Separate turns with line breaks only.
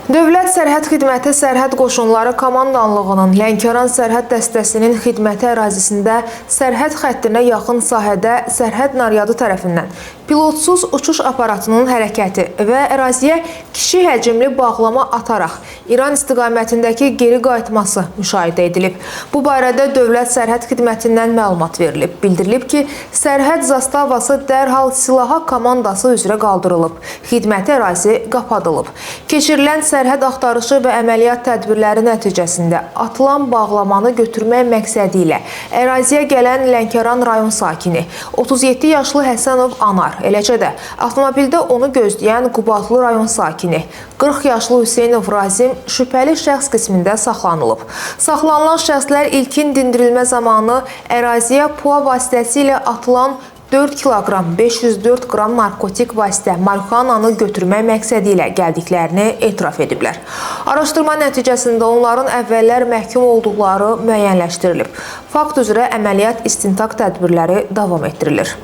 Dövlət Sərhəd Xidməti Sərhəd Qoşunları Komandanlığının Lənkəran Sərhəd Dəstəsinin xidməti ərazisində sərhəd xəttinə yaxın sahədə sərhəd naryadı tərəfindən pilotsuz uçuş aparatının hərəkəti və əraziyə kişi həcmli bağlama ataraq İran istiqamətindəki geri qayıtması müşahidə edilib. Bu barədə Dövlət Sərhəd Xidmətindən məlumat verilib. Bildirilib ki, sərhəd zastavası dərhal silaha komandası üzrə qaldırılıb. Xidməti ərazi qapadılıb. Keçirilən sərhəd axtarışı və əməliyyat tədbirləri nəticəsində atılan bağlamanı götürmək məqsədi ilə əraziyə gələn Lənkəran rayon sakini 37 yaşlı Həsənov Anar, eləcə də avtomobildə onu gözləyən Qubadlı rayon sakini 40 yaşlı Hüseynov Razim şübhəli şəxs qismində saxlanılıb. Saxlanılan şəxslər ilkin dindirilmə zamanı əraziyə PUA vasitəsilə atılan 4 kiloqram 504 qram narkotik vasitə marihuananı götürmək məqsədi ilə gəldiklərini etiraf ediblər. Araşdırma nəticəsində onların əvvəllər məhkum olduqları müəyyənləşdirilib. Fakt üzrə əməliyyat istintaq tədbirləri davam etdirilir.